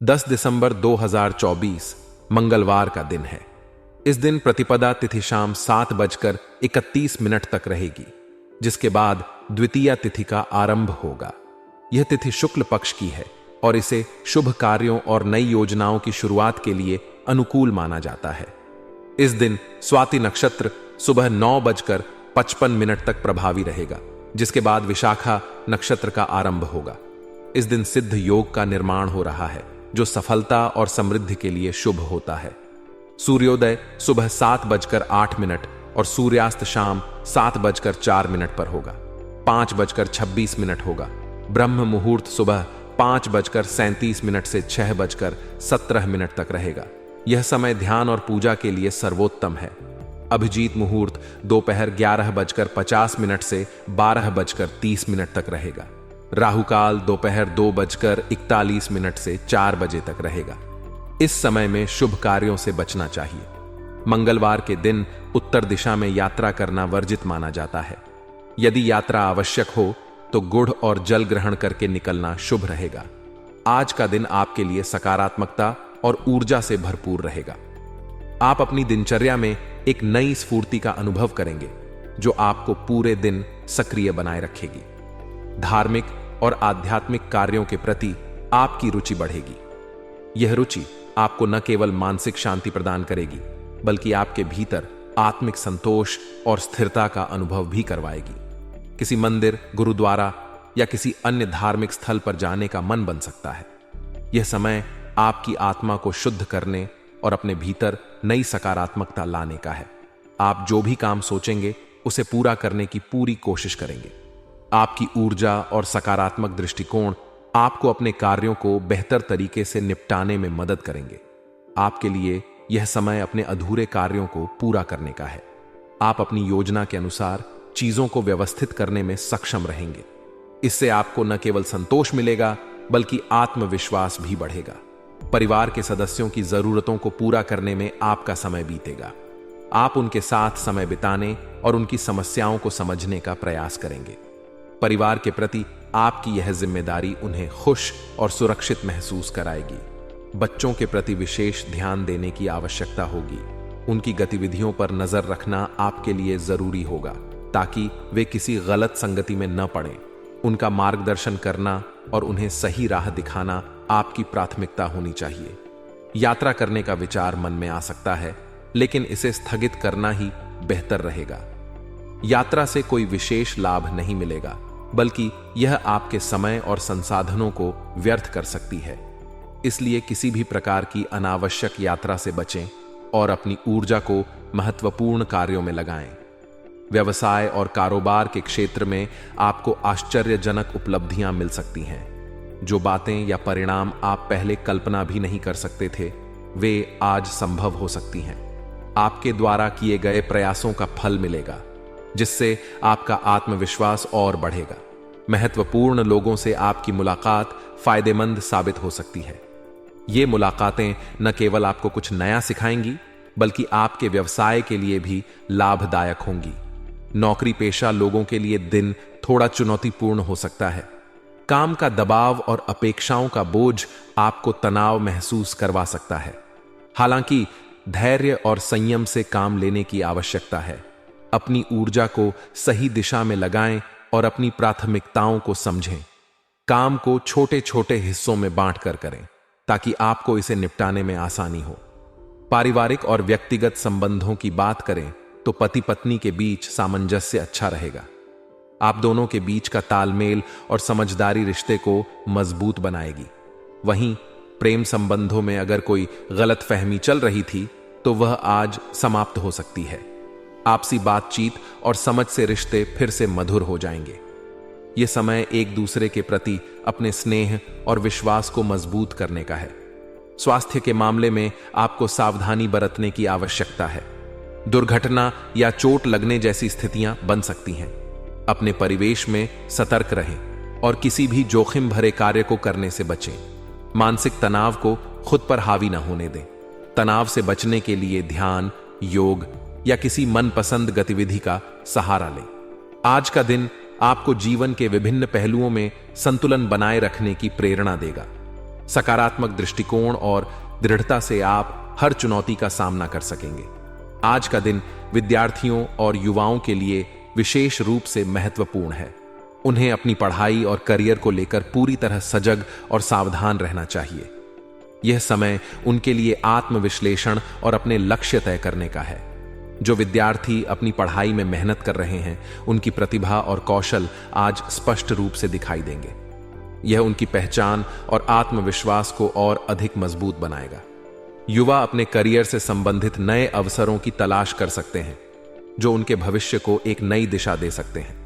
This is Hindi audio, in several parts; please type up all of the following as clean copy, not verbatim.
10 दिसंबर 2024 मंगलवार का दिन है। इस दिन प्रतिपदा तिथि शाम 7:31 तक रहेगी, जिसके बाद द्वितीया तिथि का आरंभ होगा। यह तिथि शुक्ल पक्ष की है और इसे शुभ कार्यों और नई योजनाओं की शुरुआत के लिए अनुकूल माना जाता है। इस दिन स्वाति नक्षत्र सुबह 9:55 तक प्रभावी रहेगा, जिसके बाद विशाखा नक्षत्र का आरंभ होगा। इस दिन सिद्ध योग का निर्माण हो रहा है, जो सफलता और समृद्धि के लिए शुभ होता है। सूर्योदय सुबह 7:08 और सूर्यास्त शाम 7:04 पर होगा। 5:26 होगा। ब्रह्म मुहूर्त सुबह 5:37 से 6:17 तक रहेगा। यह समय ध्यान और पूजा के लिए सर्वोत्तम है। अभिजीत मुहूर्त दोपहर 11:50 से 12:30 तक रहेगा। राहुकाल दोपहर 2:41 से 4 बजे तक रहेगा। इस समय में शुभ कार्यों से बचना चाहिए। मंगलवार के दिन उत्तर दिशा में यात्रा करना वर्जित माना जाता है। यदि यात्रा आवश्यक हो तो गुड़ और जल ग्रहण करके निकलना शुभ रहेगा। आज का दिन आपके लिए सकारात्मकता और ऊर्जा से भरपूर रहेगा। आप अपनी दिनचर्या में एक नई स्फूर्ति का अनुभव करेंगे, जो आपको पूरे दिन सक्रिय बनाए रखेगी। धार्मिक और आध्यात्मिक कार्यों के प्रति आपकी रुचि बढ़ेगी। यह रुचि आपको न केवल मानसिक शांति प्रदान करेगी, बल्कि आपके भीतर आत्मिक संतोष और स्थिरता का अनुभव भी करवाएगी। किसी मंदिर, गुरुद्वारा या किसी अन्य धार्मिक स्थल पर जाने का मन बन सकता है। यह समय आपकी आत्मा को शुद्ध करने और अपने भीतर नई सकारात्मकता लाने का है। आप जो भी काम सोचेंगे उसे पूरा करने की पूरी कोशिश करेंगे। आपकी ऊर्जा और सकारात्मक दृष्टिकोण आपको अपने कार्यों को बेहतर तरीके से निपटाने में मदद करेंगे। आपके लिए यह समय अपने अधूरे कार्यों को पूरा करने का है। आप अपनी योजना के अनुसार चीजों को व्यवस्थित करने में सक्षम रहेंगे। इससे आपको न केवल संतोष मिलेगा, बल्कि आत्मविश्वास भी बढ़ेगा। परिवार के सदस्यों की जरूरतों को पूरा करने में आपका समय बीतेगा। आप उनके साथ समय बिताने और उनकी समस्याओं को समझने का प्रयास करेंगे। परिवार के प्रति आपकी यह जिम्मेदारी उन्हें खुश और सुरक्षित महसूस कराएगी। बच्चों के प्रति विशेष ध्यान देने की आवश्यकता होगी। उनकी गतिविधियों पर नजर रखना आपके लिए जरूरी होगा, ताकि वे किसी गलत संगति में न पड़ें। उनका मार्गदर्शन करना और उन्हें सही राह दिखाना आपकी प्राथमिकता होनी चाहिए। यात्रा करने का विचार मन में आ सकता है, लेकिन इसे स्थगित करना ही बेहतर रहेगा। यात्रा से कोई विशेष लाभ नहीं मिलेगा, बल्कि यह आपके समय और संसाधनों को व्यर्थ कर सकती है। इसलिए किसी भी प्रकार की अनावश्यक यात्रा से बचें और अपनी ऊर्जा को महत्वपूर्ण कार्यों में लगाएं। व्यवसाय और कारोबार के क्षेत्र में आपको आश्चर्यजनक उपलब्धियां मिल सकती हैं। जो बातें या परिणाम आप पहले कल्पना भी नहीं कर सकते थे, वे आज संभव हो सकती हैं। आपके द्वारा किए गए प्रयासों का फल मिलेगा, जिससे आपका आत्मविश्वास और बढ़ेगा। महत्वपूर्ण लोगों से आपकी मुलाकात फायदेमंद साबित हो सकती है। ये मुलाकातें न केवल आपको कुछ नया सिखाएंगी, बल्कि आपके व्यवसाय के लिए भी लाभदायक होंगी। नौकरी पेशा लोगों के लिए दिन थोड़ा चुनौतीपूर्ण हो सकता है। काम का दबाव और अपेक्षाओं का बोझ आपको तनाव महसूस करवा सकता है। हालांकि धैर्य और संयम से काम लेने की आवश्यकता है। अपनी ऊर्जा को सही दिशा में लगाएं और अपनी प्राथमिकताओं को समझें। काम को छोटे छोटे हिस्सों में बांटकर करें, ताकि आपको इसे निपटाने में आसानी हो। पारिवारिक और व्यक्तिगत संबंधों की बात करें तो पति पत्नी के बीच सामंजस्य अच्छा रहेगा। आप दोनों के बीच का तालमेल और समझदारी रिश्ते को मजबूत बनाएगी। वहीं प्रेम संबंधों में अगर कोई गलतफहमी चल रही थी, तो वह आज समाप्त हो सकती है। आपसी बातचीत और समझ से रिश्ते फिर से मधुर हो जाएंगे। यह समय एक दूसरे के प्रति अपने स्नेह और विश्वास को मजबूत करने का है। स्वास्थ्य के मामले में आपको सावधानी बरतने की आवश्यकता है। दुर्घटना या चोट लगने जैसी स्थितियां बन सकती हैं। अपने परिवेश में सतर्क रहें और किसी भी जोखिम भरे कार्य को करने से बचें। मानसिक तनाव को खुद पर हावी न होने दें। तनाव से बचने के लिए ध्यान, योग या किसी मनपसंद गतिविधि का सहारा लें। आज का दिन आपको जीवन के विभिन्न पहलुओं में संतुलन बनाए रखने की प्रेरणा देगा। सकारात्मक दृष्टिकोण और दृढ़ता से आप हर चुनौती का सामना कर सकेंगे। आज का दिन विद्यार्थियों और युवाओं के लिए विशेष रूप से महत्वपूर्ण है। उन्हें अपनी पढ़ाई और करियर को लेकर पूरी तरह सजग और सावधान रहना चाहिए। यह समय उनके लिए आत्मविश्लेषण और अपने लक्ष्य तय करने का है। जो विद्यार्थी अपनी पढ़ाई में मेहनत कर रहे हैं, उनकी प्रतिभा और कौशल आज स्पष्ट रूप से दिखाई देंगे। यह उनकी पहचान और आत्मविश्वास को और अधिक मजबूत बनाएगा। युवा अपने करियर से संबंधित नए अवसरों की तलाश कर सकते हैं, जो उनके भविष्य को एक नई दिशा दे सकते हैं।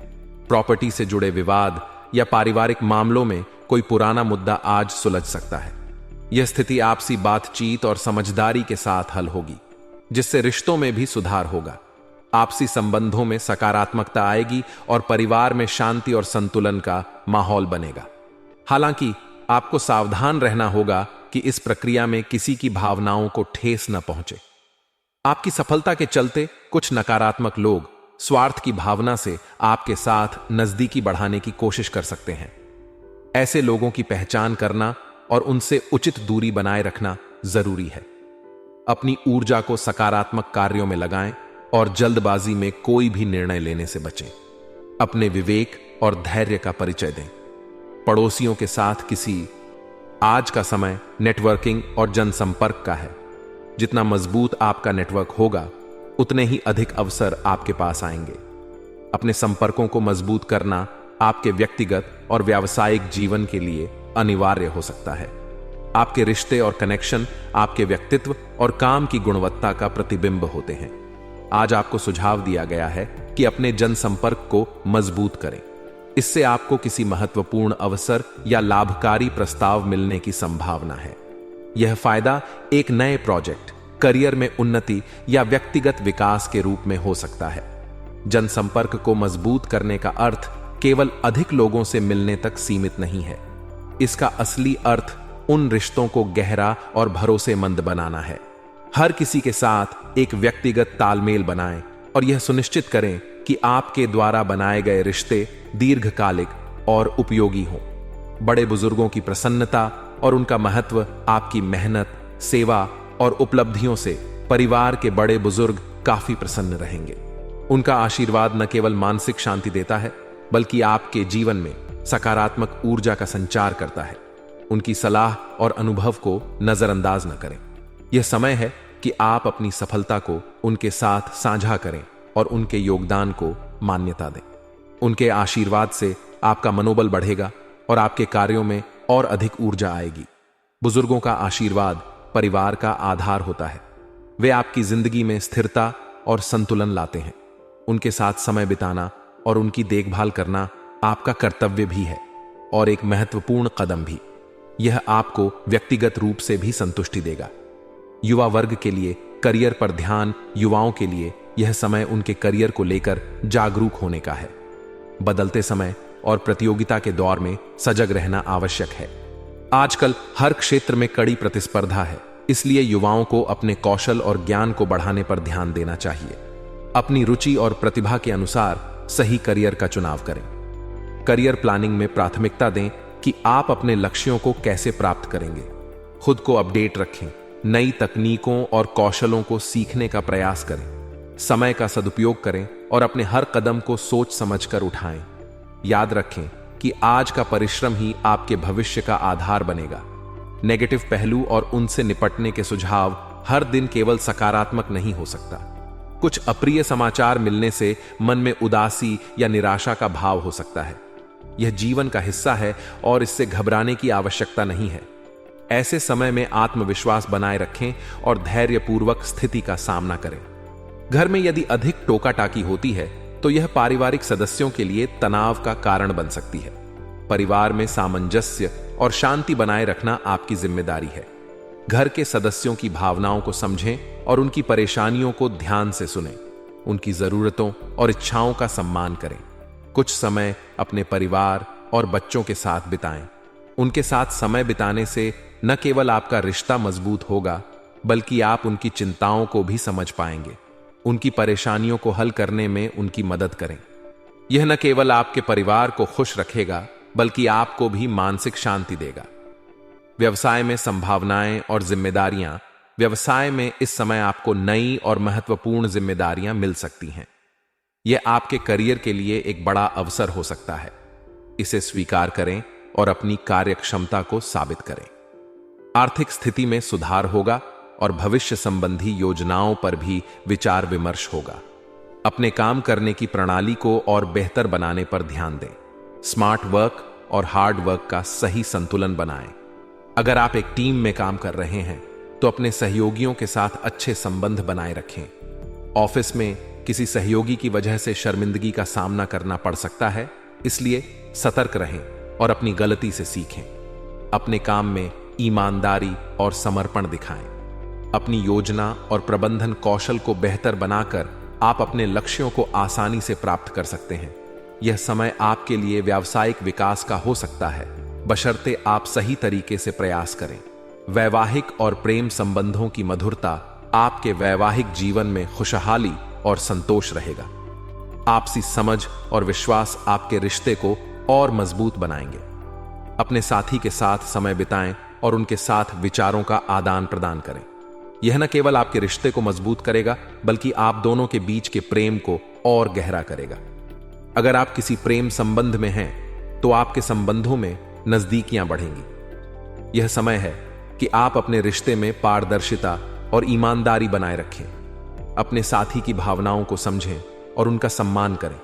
प्रॉपर्टी से जुड़े विवाद या पारिवारिक मामलों में कोई पुराना मुद्दा आज सुलझ सकता है। यह स्थिति आपसी बातचीत और समझदारी के साथ हल होगी, जिससे रिश्तों में भी सुधार होगा। आपसी संबंधों में सकारात्मकता आएगी और परिवार में शांति और संतुलन का माहौल बनेगा। हालांकि आपको सावधान रहना होगा कि इस प्रक्रिया में किसी की भावनाओं को ठेस न पहुंचे। आपकी सफलता के चलते कुछ नकारात्मक लोग स्वार्थ की भावना से आपके साथ नजदीकी बढ़ाने की कोशिश कर सकते हैं। ऐसे लोगों की पहचान करना और उनसे उचित दूरी बनाए रखना जरूरी है। अपनी ऊर्जा को सकारात्मक कार्यों में लगाएं और जल्दबाजी में कोई भी निर्णय लेने से बचें। अपने विवेक और धैर्य का परिचय दें। पड़ोसियों के साथ आज का समय नेटवर्किंग और जनसंपर्क का है। जितना मजबूत आपका नेटवर्क होगा, उतने ही अधिक अवसर आपके पास आएंगे। अपने संपर्कों को मजबूत करना आपके व्यक्तिगत और व्यावसायिक जीवन के लिए अनिवार्य हो सकता है। आपके रिश्ते और कनेक्शन आपके व्यक्तित्व और काम की गुणवत्ता का प्रतिबिंब होते हैं। आज आपको सुझाव दिया गया है कि अपने जनसंपर्क को मजबूत करें। इससे आपको किसी महत्वपूर्ण अवसर या लाभकारी प्रस्ताव मिलने की संभावना है। यह फायदा एक नए प्रोजेक्ट, करियर में उन्नति या व्यक्तिगत विकास के रूप में हो सकता है। जनसंपर्क को मजबूत करने का अर्थ केवल अधिक लोगों से मिलने तक सीमित नहीं है। इसका असली अर्थ उन रिश्तों को गहरा और भरोसेमंद बनाना है। हर किसी के साथ एक व्यक्तिगत तालमेल बनाएं और यह सुनिश्चित करें कि आपके द्वारा बनाए गए रिश्ते दीर्घकालिक और उपयोगी हों। बड़े बुजुर्गों की प्रसन्नता और उनका महत्व आपकी मेहनत, सेवा और उपलब्धियों से परिवार के बड़े बुजुर्ग काफी प्रसन्न रहेंगे। उनका आशीर्वाद न केवल मानसिक शांति देता है, बल्कि आपके जीवन में सकारात्मक ऊर्जा का संचार करता है। उनकी सलाह और अनुभव को नजरअंदाज न करें। यह समय है कि आप अपनी सफलता को उनके साथ साझा करें और उनके योगदान को मान्यता दें। उनके आशीर्वाद से आपका मनोबल बढ़ेगा और आपके कार्यों में और अधिक ऊर्जा आएगी। बुजुर्गों का आशीर्वाद परिवार का आधार होता है। वे आपकी जिंदगी में स्थिरता और संतुलन लाते हैं। उनके साथ समय बिताना और उनकी देखभाल करना आपका कर्तव्य भी है और एक महत्वपूर्ण कदम भी। यह आपको व्यक्तिगत रूप से भी संतुष्टि देगा। युवा वर्ग के लिए करियर पर ध्यान। युवाओं के लिए यह समय उनके करियर को लेकर जागरूक होने का है। बदलते समय और प्रतियोगिता के दौर में सजग रहना आवश्यक है। आजकल हर क्षेत्र में कड़ी प्रतिस्पर्धा है, इसलिए युवाओं को अपने कौशल और ज्ञान को बढ़ाने पर ध्यान देना चाहिए। अपनी रुचि और प्रतिभा के अनुसार सही करियर का चुनाव करें। करियर प्लानिंग में प्राथमिकता दें कि आप अपने लक्ष्यों को कैसे प्राप्त करेंगे। खुद को अपडेट रखें, नई तकनीकों और कौशलों को सीखने का प्रयास करें। समय का सदुपयोग करें और अपने हर कदम को सोच समझकर उठाएं। याद रखें कि आज का परिश्रम ही आपके भविष्य का आधार बनेगा। नेगेटिव पहलू और उनसे निपटने के सुझाव हर दिन केवल सकारात्मक नहीं हो सकता। कुछ अप्रिय समाचार मिलने से मन में उदासी या निराशा का भाव हो सकता है। यह जीवन का हिस्सा है और इससे घबराने की आवश्यकता नहीं है। ऐसे समय में आत्मविश्वास बनाए रखें और धैर्यपूर्वक स्थिति का सामना करें। घर में यदि अधिक टोका टाकी होती है तो यह पारिवारिक सदस्यों के लिए तनाव का कारण बन सकती है। परिवार में सामंजस्य और शांति बनाए रखना आपकी जिम्मेदारी है। घर के सदस्यों की भावनाओं को समझें और उनकी परेशानियों को ध्यान से सुनें। उनकी जरूरतों और इच्छाओं का सम्मान करें। कुछ समय अपने परिवार और बच्चों के साथ बिताएं। उनके साथ समय बिताने से न केवल आपका रिश्ता मजबूत होगा, बल्कि आप उनकी चिंताओं को भी समझ पाएंगे। उनकी परेशानियों को हल करने में उनकी मदद करें। यह न केवल आपके परिवार को खुश रखेगा, बल्कि आपको भी मानसिक शांति देगा। व्यवसाय में संभावनाएं और जिम्मेदारियां। व्यवसाय में इस समय आपको नई और महत्वपूर्ण जिम्मेदारियां मिल सकती हैं। यह आपके करियर के लिए एक बड़ा अवसर हो सकता है। इसे स्वीकार करें और अपनी कार्यक्षमता को साबित करें। आर्थिक स्थिति में सुधार होगा और भविष्य संबंधी योजनाओं पर भी विचार विमर्श होगा। अपने काम करने की प्रणाली को और बेहतर बनाने पर ध्यान दें। स्मार्ट वर्क और हार्ड वर्क का सही संतुलन बनाएं। अगर आप एक टीम में काम कर रहे हैं तो अपने सहयोगियों के साथ अच्छे संबंध बनाए रखें। ऑफिस में किसी सहयोगी की वजह से शर्मिंदगी का सामना करना पड़ सकता है, इसलिए सतर्क रहें और अपनी गलती से सीखें। अपने काम में ईमानदारी और समर्पण दिखाएं। अपनी योजना और प्रबंधन कौशल को बेहतर बनाकर आप अपने लक्ष्यों को आसानी से प्राप्त कर सकते हैं। यह समय आपके लिए व्यावसायिक विकास का हो सकता है, बशर्ते आप सही तरीके से प्रयास करें। वैवाहिक और प्रेम संबंधों की मधुरता आपके वैवाहिक जीवन में खुशहाली और संतोष रहेगा। आपसी समझ और विश्वास आपके रिश्ते को और मजबूत बनाएंगे। अपने साथी के साथ समय बिताएं और उनके साथ विचारों का आदान प्रदान करें। यह न केवल आपके रिश्ते को मजबूत करेगा, बल्कि आप दोनों के बीच के प्रेम को और गहरा करेगा। अगर आप किसी प्रेम संबंध में हैं, तो आपके संबंधों में नजदीकियां बढ़ेंगी। यह समय है कि आप अपने रिश्ते में पारदर्शिता और ईमानदारी बनाए रखें। अपने साथी की भावनाओं को समझें और उनका सम्मान करें।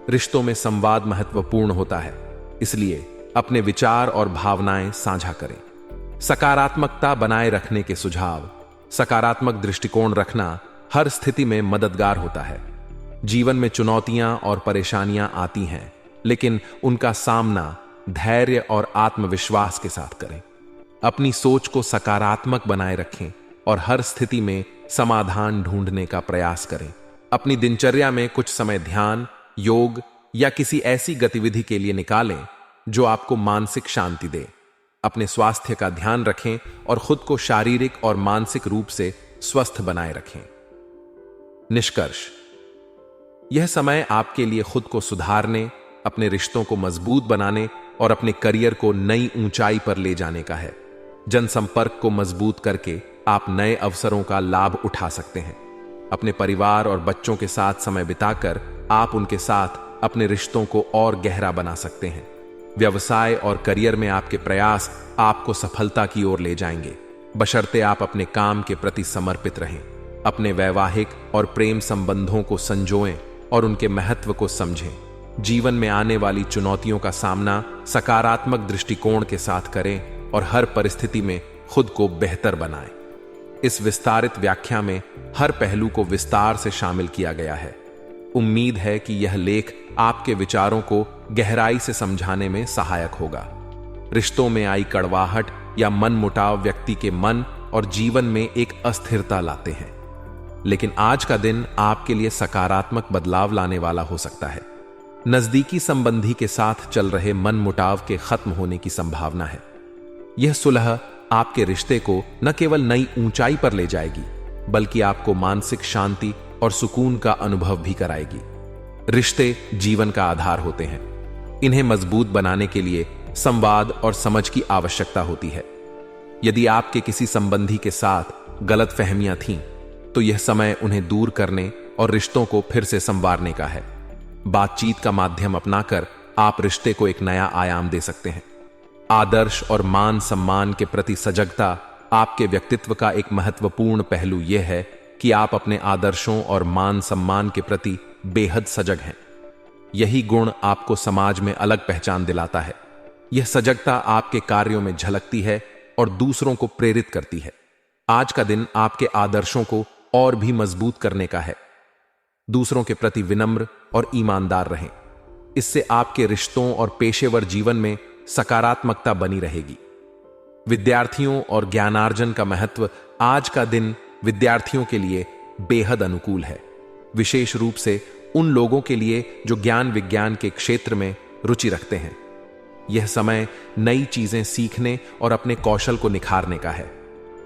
रिश्तों में संवाद महत्वपूर्ण होता है, इसलिए अपने विचार और भावनाएं साझा करें। सकारात्मकता बनाए रखने के सुझाव। सकारात्मक दृष्टिकोण रखना हर स्थिति में मददगार होता है। जीवन में चुनौतियां और परेशानियां आती हैं, लेकिन उनका सामना धैर्य और आत्मविश्वास के साथ करें। अपनी सोच को सकारात्मक बनाए रखें और हर स्थिति में समाधान ढूंढने का प्रयास करें। अपनी दिनचर्या में कुछ समय ध्यान, योग या किसी ऐसी गतिविधि के लिए निकालें जो आपको मानसिक शांति दे। अपने स्वास्थ्य का ध्यान रखें और खुद को शारीरिक और मानसिक रूप से स्वस्थ बनाए रखें। निष्कर्ष: यह समय आपके लिए खुद को सुधारने, अपने रिश्तों को मजबूत बनाने और अपने करियर को नई ऊंचाई पर ले जाने का है। जनसंपर्क को मजबूत करके आप नए अवसरों का लाभ उठा सकते हैं। अपने परिवार और बच्चों के साथ समय बिताकर आप उनके साथ अपने रिश्तों को और गहरा बना सकते हैं। व्यवसाय और करियर में आपके प्रयास आपको सफलता की ओर ले जाएंगे, बशर्ते आप अपने काम के प्रति समर्पित रहें। अपने वैवाहिक और प्रेम संबंधों को संजोएं और उनके महत्व को समझें। जीवन में आने वाली चुनौतियों का सामना सकारात्मक दृष्टिकोण के साथ करें और हर परिस्थिति में खुद को बेहतर बनाएं। इस विस्तारित व्याख्या में हर पहलू को विस्तार से शामिल किया गया है। उम्मीद है कि यह लेख आपके विचारों को गहराई से समझाने में सहायक होगा। रिश्तों में आई कड़वाहट या मनमुटाव व्यक्ति के मन और जीवन में एक अस्थिरता लाते हैं, लेकिन आज का दिन आपके लिए सकारात्मक बदलाव लाने वाला हो सकता है। नजदीकी संबंधी के साथ चल रहे मनमुटाव के खत्म होने की संभावना है। यह सुलह आपके रिश्ते को न केवल नई ऊंचाई पर ले जाएगी, बल्कि आपको मानसिक शांति और सुकून का अनुभव भी कराएगी। रिश्ते जीवन का आधार होते हैं। इन्हें मजबूत बनाने के लिए संवाद और समझ की आवश्यकता होती है। यदि आपके किसी संबंधी के साथ गलतफहमियां थीं, तो यह समय उन्हें दूर करने और रिश्तों को फिर से संवारने का है। बातचीत का माध्यम अपनाकर आप रिश्ते को एक नया आयाम दे सकते हैं। आदर्श और मान सम्मान के प्रति सजगता आपके व्यक्तित्व का एक महत्वपूर्ण पहलू यह है कि आप अपने आदर्शों और मान सम्मान के प्रति बेहद सजग हैं। यही गुण आपको समाज में अलग पहचान दिलाता है। यह सजगता आपके कार्यों में झलकती है और दूसरों को प्रेरित करती है। आज का दिन आपके आदर्शों को और भी मजबूत करने का है। दूसरों के प्रति विनम्र और ईमानदार रहें। इससे आपके रिश्तों और पेशेवर जीवन में सकारात्मकता बनी रहेगी। विद्यार्थियों और ज्ञानार्जन का महत्व। आज का दिन विद्यार्थियों के लिए बेहद अनुकूल है, विशेष रूप से उन लोगों के लिए जो ज्ञान विज्ञान के क्षेत्र में रुचि रखते हैं। यह समय नई चीजें सीखने और अपने कौशल को निखारने का है।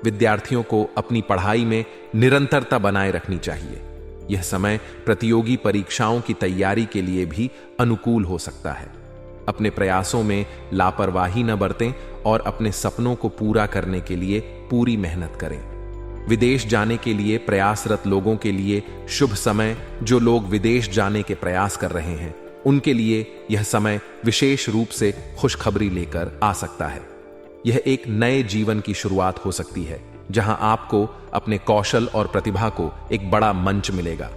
विद्यार्थियों को अपनी पढ़ाई में निरंतरता बनाए रखनी चाहिए। यह समय प्रतियोगी परीक्षाओं की तैयारी के लिए भी अनुकूल हो सकता है। अपने प्रयासों में लापरवाही न बरतें और अपने सपनों को पूरा करने के लिए पूरी मेहनत करें। विदेश जाने के लिए प्रयासरत लोगों के लिए शुभ समय। जो लोग विदेश जाने के प्रयास कर रहे हैं उनके लिए यह समय विशेष रूप से खुशखबरी लेकर आ सकता है। यह एक नए जीवन की शुरुआत हो सकती है जहां आपको अपने कौशल और प्रतिभा को एक बड़ा मंच मिलेगा।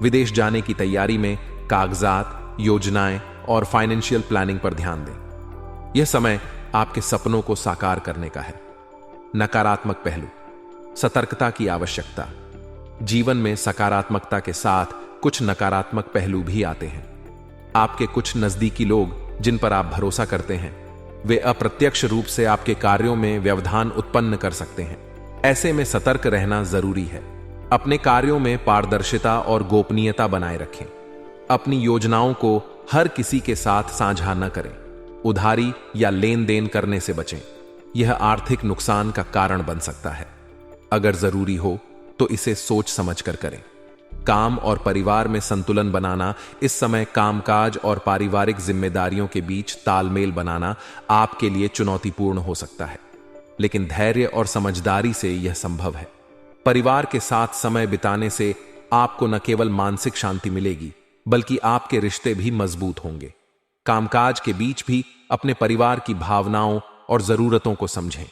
विदेश जाने की तैयारी में कागजात, योजनाएं और फाइनेंशियल प्लानिंग पर ध्यान दें। यह समय आपके सपनों को साकार करने का है। नकारात्मक पहलू, सतर्कता की आवश्यकता। जीवन में सकारात्मकता के साथ कुछ नकारात्मक पहलू भी आते हैं। आपके कुछ नजदीकी लोग जिन पर आप भरोसा करते हैं वे अप्रत्यक्ष रूप से आपके कार्यों में व्यवधान उत्पन्न कर सकते हैं। ऐसे में सतर्क रहना जरूरी है। अपने कार्यों में पारदर्शिता और गोपनीयता बनाए रखें। अपनी योजनाओं को हर किसी के साथ साझा न करें। उधारी या लेन देन करने से बचें। यह आर्थिक नुकसान का कारण बन सकता है। अगर जरूरी हो तो इसे सोच समझकर करें। काम और परिवार में संतुलन बनाना। इस समय कामकाज और पारिवारिक जिम्मेदारियों के बीच तालमेल बनाना आपके लिए चुनौतीपूर्ण हो सकता है, लेकिन धैर्य और समझदारी से यह संभव है। परिवार के साथ समय बिताने से आपको न केवल मानसिक शांति मिलेगी बल्कि आपके रिश्ते भी मजबूत होंगे। कामकाज के बीच भी अपने परिवार की भावनाओं और जरूरतों को समझें।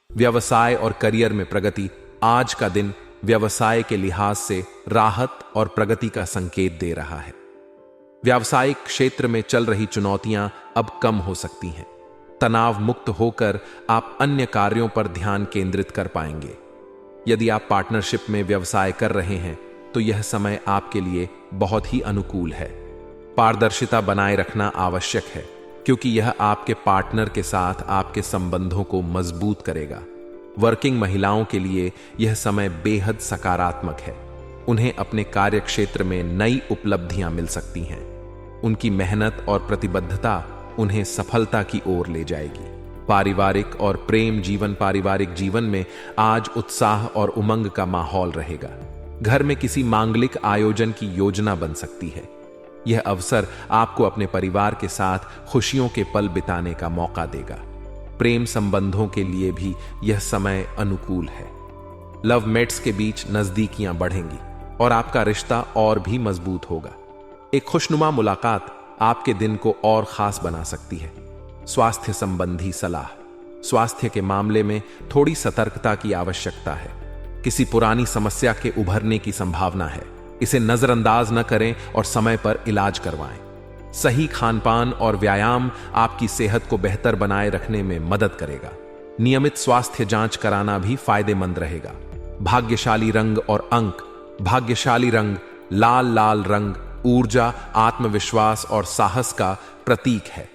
व्यवसाय और करियर में प्रगति। आज का दिन व्यवसाय के लिहाज से राहत और प्रगति का संकेत दे रहा है। व्यावसायिक क्षेत्र में चल रही चुनौतियां अब कम हो सकती हैं। तनाव मुक्त होकर आप अन्य कार्यों पर ध्यान केंद्रित कर पाएंगे। यदि आप पार्टनरशिप में व्यवसाय कर रहे हैं तो यह समय आपके लिए बहुत ही अनुकूल है। पारदर्शिता बनाए रखना आवश्यक है क्योंकि यह आपके पार्टनर के साथ आपके संबंधों को मजबूत करेगा। वर्किंग महिलाओं के लिए यह समय बेहद सकारात्मक है। उन्हें अपने कार्य क्षेत्र में नई उपलब्धियां मिल सकती हैं। उनकी मेहनत और प्रतिबद्धता उन्हें सफलता की ओर ले जाएगी। पारिवारिक और प्रेम जीवन। पारिवारिक जीवन में आज उत्साह और उमंग का माहौल रहेगा। घर में किसी मांगलिक आयोजन की योजना बन सकती है। यह अवसर आपको अपने परिवार के साथ खुशियों के पल बिताने का मौका देगा। प्रेम संबंधों के लिए भी यह समय अनुकूल है। लवमेट्स के बीच नजदीकियां बढ़ेंगी और आपका रिश्ता और भी मजबूत होगा। एक खुशनुमा मुलाकात आपके दिन को और खास बना सकती है। स्वास्थ्य संबंधी सलाह। स्वास्थ्य के मामले में थोड़ी सतर्कता की आवश्यकता है। किसी पुरानी समस्या के उभरने की संभावना है। इसे नजरअंदाज न करें और समय पर इलाज करवाएं। सही खानपान और व्यायाम आपकी सेहत को बेहतर बनाए रखने में मदद करेगा। नियमित स्वास्थ्य जांच कराना भी फायदेमंद रहेगा। भाग्यशाली रंग और अंक। भाग्यशाली रंग लाल रंग ऊर्जा, आत्मविश्वास और साहस का प्रतीक है।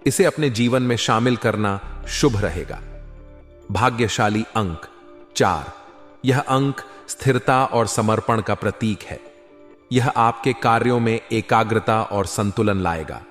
इसे अपने जीवन में शामिल करना शुभ रहेगा। भाग्यशाली अंक 4। यह अंक स्थिरता और समर्पण का प्रतीक है। यह आपके कार्यों में एकाग्रता और संतुलन लाएगा।